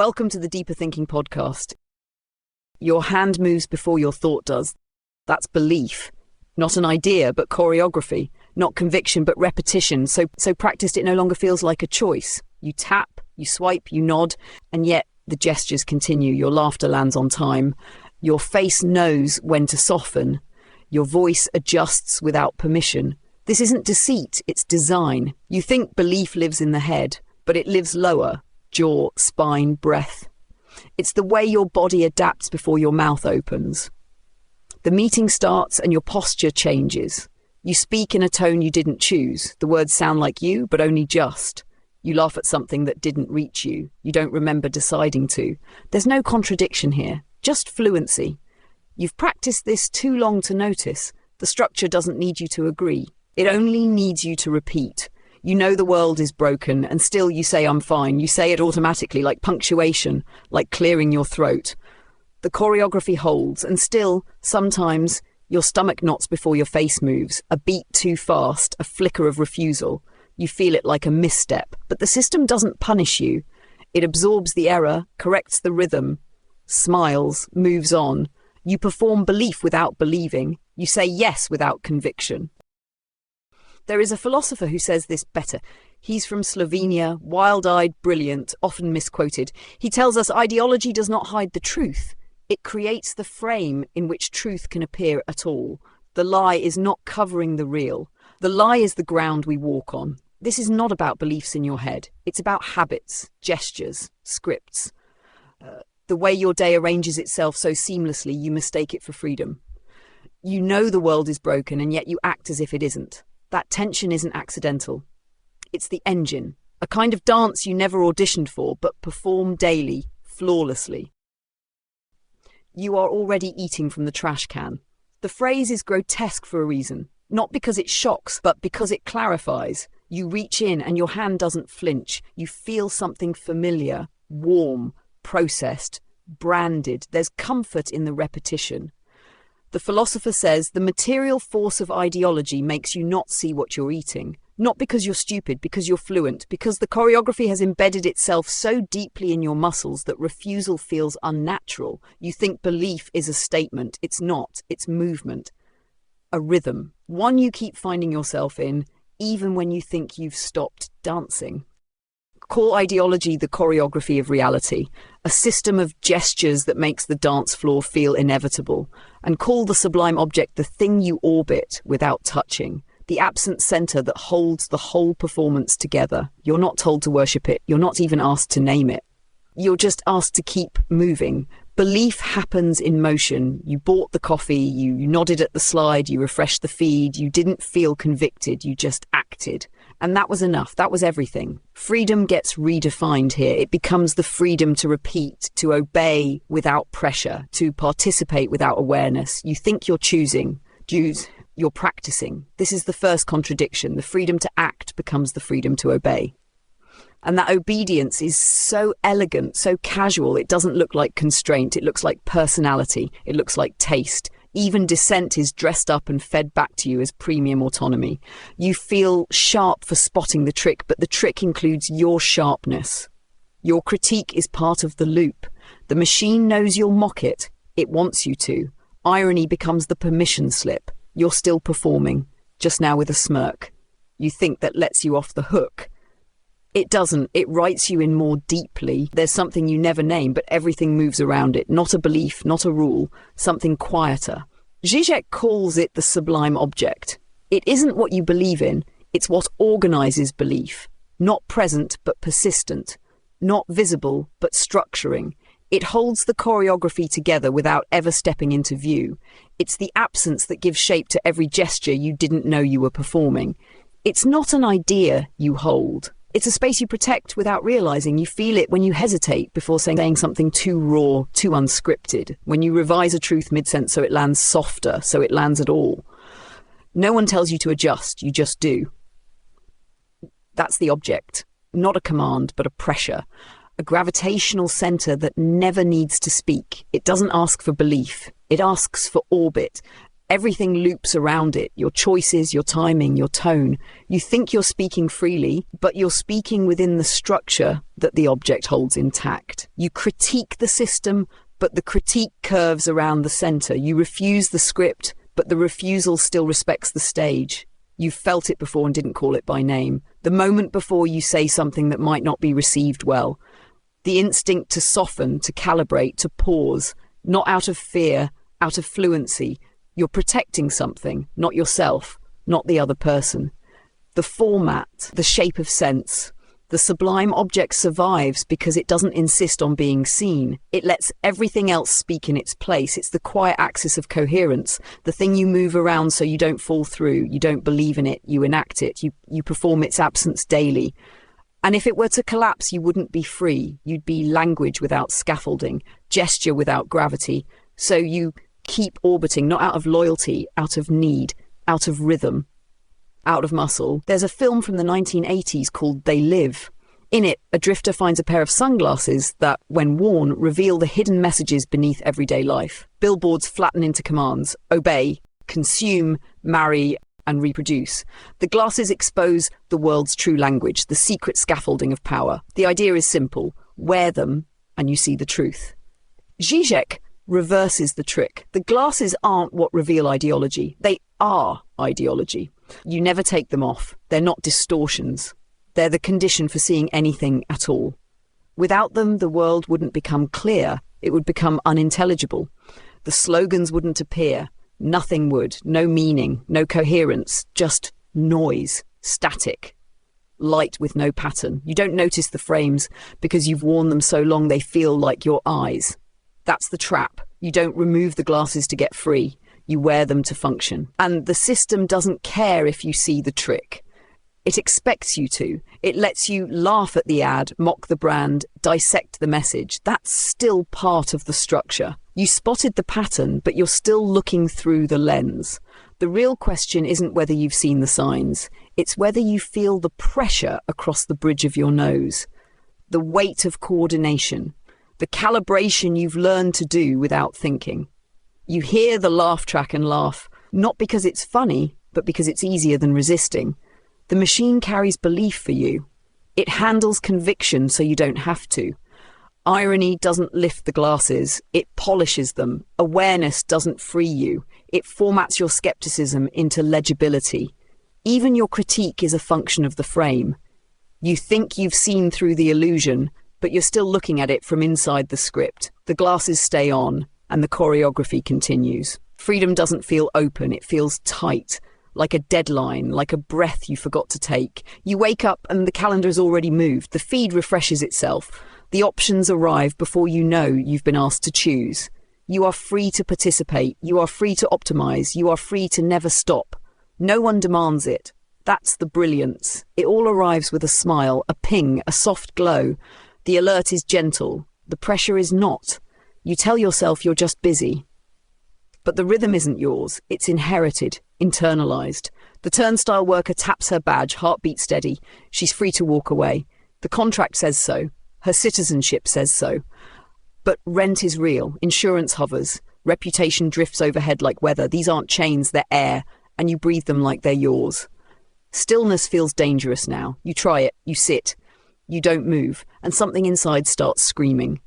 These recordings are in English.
Welcome to the Deeper Thinking podcast. Your hand moves before your thought does. That's belief. Not an idea, but choreography. Not conviction, but repetition. So practiced it no longer feels like a choice. You tap, you swipe, you nod, and yet the gestures continue. Your laughter lands on time. Your face knows when to soften. Your voice adjusts without permission. This isn't deceit, it's design. You think belief lives in the head, but it lives lower. Jaw, spine, breath. It's the way your body adapts before your mouth opens. The meeting starts and your posture changes. You speak in a tone you didn't choose. The words sound like you, but only just. You laugh at something that didn't reach you. You don't remember deciding to. There's no contradiction here, just fluency. You've practiced this too long to notice. The structure doesn't need you to agree. It only needs you to repeat. You know the world is broken, and still you say I'm fine. You say it automatically, like punctuation, like clearing your throat. The choreography holds, and still, sometimes, your stomach knots before your face moves. A beat too fast, a flicker of refusal. You feel it like a misstep, but the system doesn't punish you. It absorbs the error, corrects the rhythm, smiles, moves on. You perform belief without believing. You say yes without conviction. There is a philosopher who says this better. He's from Slovenia, wild-eyed, brilliant, often misquoted. He tells us ideology does not hide the truth. It creates the frame in which truth can appear at all. The lie is not covering the real. The lie is the ground we walk on. This is not about beliefs in your head. It's about habits, gestures, scripts. The way your day arranges itself so seamlessly, you mistake it for freedom. You know the world is broken, and yet you act as if it isn't. That tension isn't accidental. It's the engine, a kind of dance you never auditioned for, but perform daily, flawlessly. You are already eating from the trash can. The phrase is grotesque for a reason, not because it shocks, but because it clarifies. You reach in and your hand doesn't flinch. You feel something familiar, warm, processed, branded. There's comfort in the repetition. The philosopher says the material force of ideology makes you not see what you're eating. Not because you're stupid, because you're fluent, because the choreography has embedded itself so deeply in your muscles that refusal feels unnatural. You think belief is a statement. It's not. It's movement. A rhythm. One you keep finding yourself in, even when you think you've stopped dancing. Call ideology the choreography of reality, a system of gestures that makes the dance floor feel inevitable, and call the sublime object the thing you orbit without touching, the absent center that holds the whole performance together. You're not told to worship it. You're not even asked to name it. You're just asked to keep moving. Belief happens in motion. You bought the coffee, you nodded at the slide, you refreshed the feed, you didn't feel convicted, you just acted. And that was enough. That was everything. Freedom gets redefined here. It becomes the freedom to repeat, to obey without pressure, to participate without awareness. You think you're choosing. You're practicing. This is the first contradiction. The freedom to act becomes the freedom to obey. And that obedience is so elegant, so casual. It doesn't look like constraint. It looks like personality. It looks like taste. Even dissent is dressed up and fed back to you as premium autonomy. You feel sharp for spotting the trick, but the trick includes your sharpness. Your critique is part of the loop. The machine knows you'll mock it. It wants you to. Irony becomes the permission slip. You're still performing, just now with a smirk. You think that lets you off the hook. It doesn't. It writes you in more deeply. There's something you never name, but everything moves around it. Not a belief, not a rule, something quieter. Zizek calls it the sublime object. It isn't what you believe in. It's what organizes belief. Not present, but persistent. Not visible, but structuring. It holds the choreography together without ever stepping into view. It's the absence that gives shape to every gesture you didn't know you were performing. It's not an idea you hold. It's a space you protect without realizing. You feel it when you hesitate before saying something too raw, too unscripted. When you revise a truth mid-sentence so it lands softer, so it lands at all. No one tells you to adjust, you just do. That's the object. Not a command, but a pressure. A gravitational center that never needs to speak. It doesn't ask for belief. It asks for orbit. Everything loops around it, your choices, your timing, your tone. You think you're speaking freely, but you're speaking within the structure that the object holds intact. You critique the system, but the critique curves around the center. You refuse the script, but the refusal still respects the stage. You've felt it before and didn't call it by name. The moment before you say something that might not be received well. The instinct to soften, to calibrate, to pause, not out of fear, out of fluency. You're protecting something, not yourself, not the other person. The format, the shape of sense. The sublime object survives because it doesn't insist on being seen. It lets everything else speak in its place. It's the quiet axis of coherence, the thing you move around so you don't fall through, you don't believe in it, you enact it, you perform its absence daily. And if it were to collapse, you wouldn't be free. You'd be language without scaffolding, gesture without gravity. So you keep orbiting, not out of loyalty, out of need, out of rhythm, out of muscle. There's a film from the 1980s called They Live. In it, a drifter finds a pair of sunglasses that, when worn, reveal the hidden messages beneath everyday life. Billboards flatten into commands: obey, consume, marry, and reproduce. The glasses expose the world's true language, the secret scaffolding of power. The idea is simple: wear them and you see the truth. Zizek reverses the trick. The glasses aren't what reveal ideology. They are ideology. You never take them off. They're not distortions. They're the condition for seeing anything at all. Without them, the world wouldn't become clear. It would become unintelligible. The slogans wouldn't appear. Nothing would. No meaning, no coherence, just noise, static. Light with no pattern. You don't notice the frames because you've worn them so long they feel like your eyes. That's the trap. You don't remove the glasses to get free. You wear them to function. And the system doesn't care if you see the trick. It expects you to. It lets you laugh at the ad, mock the brand, dissect the message. That's still part of the structure. You spotted the pattern, but you're still looking through the lens. The real question isn't whether you've seen the signs. It's whether you feel the pressure across the bridge of your nose, the weight of coordination, the calibration you've learned to do without thinking. You hear the laugh track and laugh, not because it's funny, but because it's easier than resisting. The machine carries belief for you. It handles conviction so you don't have to. Irony doesn't lift the glasses, it polishes them. Awareness doesn't free you. It formats your skepticism into legibility. Even your critique is a function of the frame. You think you've seen through the illusion, but you're still looking at it from inside the script. The glasses stay on, and the choreography continues. Freedom doesn't feel open, it feels tight, like a deadline, like a breath you forgot to take. You wake up and the calendar's already moved. The feed refreshes itself. The options arrive before you know you've been asked to choose. You are free to participate. You are free to optimize. You are free to never stop. No one demands it. That's the brilliance. It all arrives with a smile, a ping, a soft glow. The alert is gentle. The pressure is not. You tell yourself you're just busy. But the rhythm isn't yours. It's inherited, internalized. The turnstile worker taps her badge, heartbeat steady. She's free to walk away. The contract says so. Her citizenship says so. But rent is real. Insurance hovers. Reputation drifts overhead like weather. These aren't chains, they're air, and you breathe them like they're yours. Stillness feels dangerous now. You try it. You sit. You don't move. And something inside starts screaming.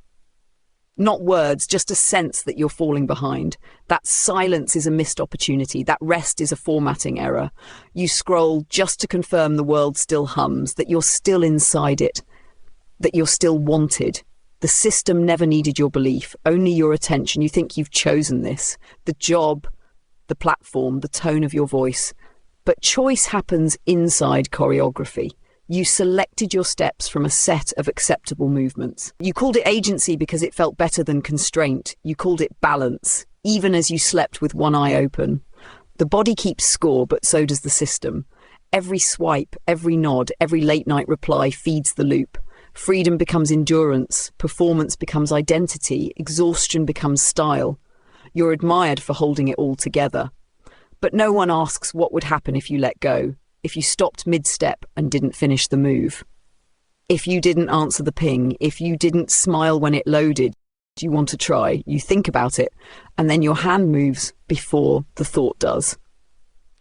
Not words, just a sense that you're falling behind. That silence is a missed opportunity. That rest is a formatting error. You scroll just to confirm the world still hums, that you're still inside it, that you're still wanted. The system never needed your belief, only your attention. You think you've chosen this, the job, the platform, the tone of your voice. But choice happens inside choreography. You selected your steps from a set of acceptable movements. You called it agency because it felt better than constraint. You called it balance, even as you slept with one eye open. The body keeps score, but so does the system. Every swipe, every nod, every late-night reply feeds the loop. Freedom becomes endurance, performance becomes identity, exhaustion becomes style. You're admired for holding it all together. But no one asks what would happen if you let go. If you stopped mid-step and didn't finish the move. If you didn't answer the ping, if you didn't smile when it loaded, you want to try, you think about it, and then your hand moves before the thought does.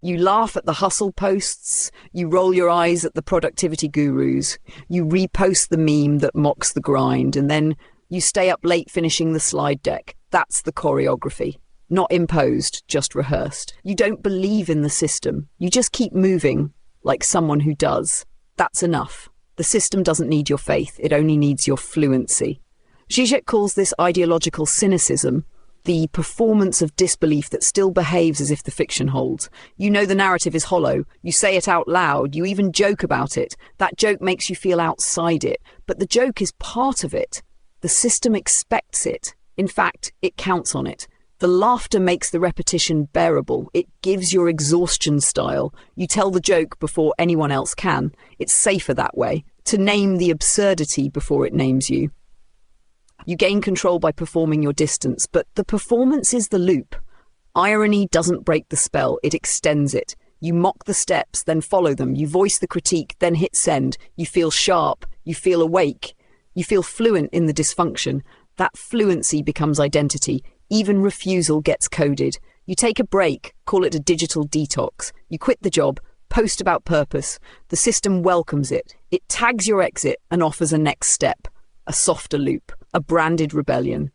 You laugh at the hustle posts, you roll your eyes at the productivity gurus, you repost the meme that mocks the grind, and then you stay up late finishing the slide deck. That's the choreography. Not imposed, just rehearsed. You don't believe in the system. You just keep moving like someone who does. That's enough. The system doesn't need your faith. It only needs your fluency. Zizek calls this ideological cynicism, the performance of disbelief that still behaves as if the fiction holds. You know the narrative is hollow. You say it out loud. You even joke about it. That joke makes you feel outside it. But the joke is part of it. The system expects it. In fact, it counts on it. The laughter makes the repetition bearable. It gives your exhaustion style. You tell the joke before anyone else can. It's safer that way, to name the absurdity before it names you. You gain control by performing your distance, but the performance is the loop. Irony doesn't break the spell, it extends it. You mock the steps, then follow them. You voice the critique, then hit send. You feel sharp. You feel awake. You feel fluent in the dysfunction. That fluency becomes identity. Even refusal gets coded. You take a break, call it a digital detox. You quit the job, post about purpose. The system welcomes it. It tags your exit and offers a next step. A softer loop, a branded rebellion.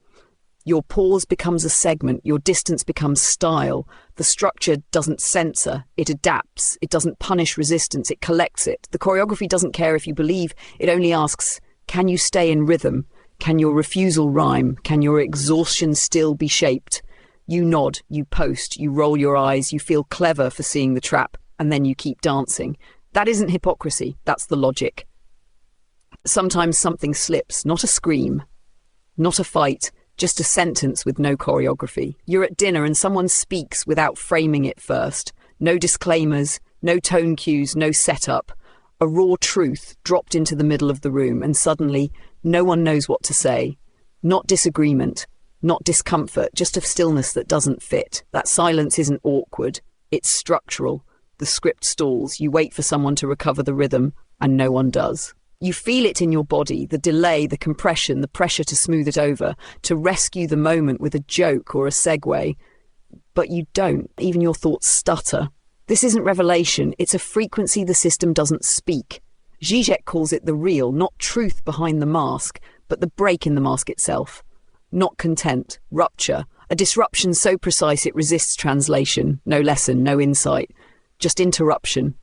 Your pause becomes a segment, your distance becomes style. The structure doesn't censor, it adapts. It doesn't punish resistance, it collects it. The choreography doesn't care if you believe, it only asks, can you stay in rhythm? Can your refusal rhyme? Can your exhaustion still be shaped? You nod, you post, you roll your eyes, you feel clever for seeing the trap, and then you keep dancing. That isn't hypocrisy, that's the logic. Sometimes something slips, not a scream, not a fight, just a sentence with no choreography. You're at dinner and someone speaks without framing it first. No disclaimers, no tone cues, no setup. A raw truth dropped into the middle of the room, and suddenly no one knows what to say. Not disagreement, not discomfort, just a stillness that doesn't fit. That silence isn't awkward, it's structural. The script stalls, you wait for someone to recover the rhythm, and no one does. You feel it in your body, the delay, the compression, the pressure to smooth it over, to rescue the moment with a joke or a segue. But you don't. Even your thoughts stutter. This isn't revelation, it's a frequency the system doesn't speak. Zizek calls it the real, not truth behind the mask, but the break in the mask itself. Not content, rupture, a disruption so precise it resists translation, no lesson, no insight, just interruption.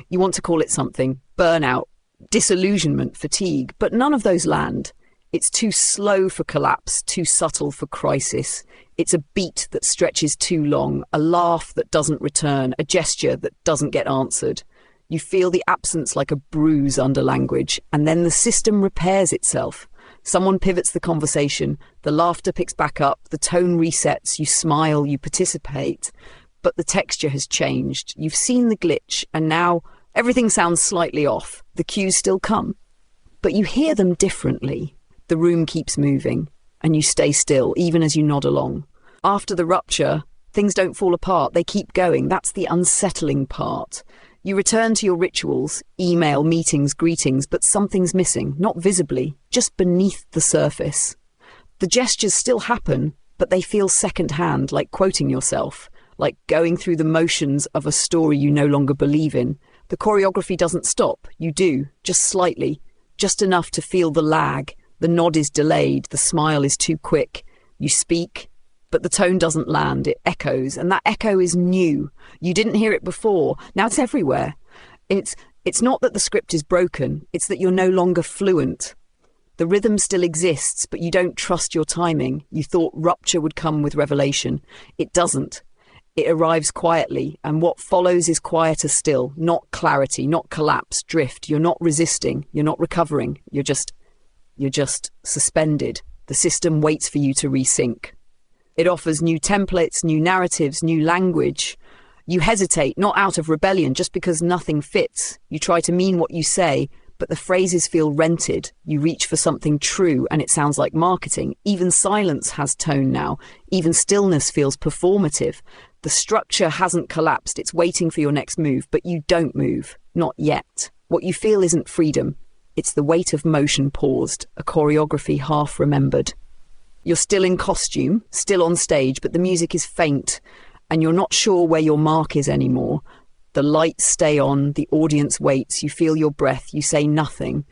You want to call it something, burnout, disillusionment, fatigue, but none of those land. It's too slow for collapse, too subtle for crisis. It's a beat that stretches too long, a laugh that doesn't return, a gesture that doesn't get answered. You feel the absence like a bruise under language, and then the system repairs itself. Someone pivots the conversation, the laughter picks back up, the tone resets, you smile, you participate, but the texture has changed. You've seen the glitch, and now everything sounds slightly off. The cues still come, but you hear them differently. The room keeps moving, and you stay still, even as you nod along. After the rupture, things don't fall apart, they keep going. That's the unsettling part. You return to your rituals, email, meetings, greetings, but something's missing, not visibly, just beneath the surface. The gestures still happen, but they feel second-hand, like quoting yourself, like going through the motions of a story you no longer believe in. The choreography doesn't stop, you do, just slightly, just enough to feel the lag. The nod is delayed, the smile is too quick. You speak, but the tone doesn't land, it echoes, and that echo is new. You didn't hear it before, now it's everywhere. It's not that the script is broken, it's that you're no longer fluent. The rhythm still exists, but you don't trust your timing. You thought rupture would come with revelation. It doesn't. It arrives quietly, and what follows is quieter still, not clarity, not collapse, drift. You're not resisting, you're not recovering, you're just suspended. The system waits for you to resync. It offers new templates, new narratives, new language. You hesitate, not out of rebellion, just because nothing fits. You try to mean what you say, but the phrases feel rented. You reach for something true, and it sounds like marketing. Even silence has tone now. Even stillness feels performative. The structure hasn't collapsed. It's waiting for your next move, but you don't move. Not yet. What you feel isn't freedom. It's the weight of motion paused, a choreography half remembered. You're still in costume, still on stage, but the music is faint, and you're not sure where your mark is anymore. The lights stay on, the audience waits, you feel your breath, you say nothing,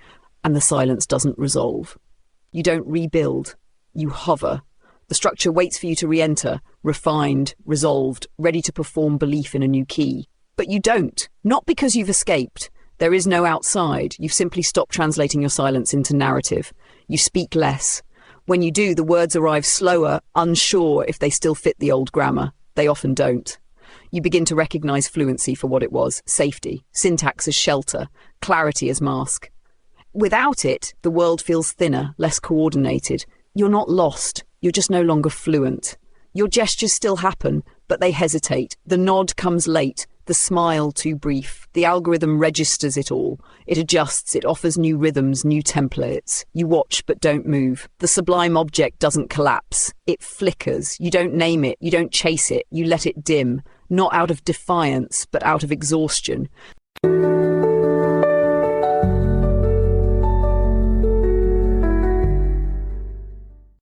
and the silence doesn't resolve. You don't rebuild, you hover. The structure waits for you to re-enter, refined, resolved, ready to perform belief in a new key. But you don't, not because you've escaped. There is no outside. You've simply stopped translating your silence into narrative. You speak less. When you do, the words arrive slower, unsure if they still fit the old grammar. They often don't. You begin to recognize fluency for what it was, safety, syntax as shelter, clarity as mask. Without it, the world feels thinner, less coordinated. You're not lost. You're just no longer fluent. Your gestures still happen, but they hesitate. The nod comes late, the smile too brief. The algorithm registers it all. It adjusts, it offers new rhythms, new templates. You watch but don't move. The sublime object doesn't collapse. It flickers. You don't name it, you don't chase it, you let it dim. Not out of defiance, but out of exhaustion.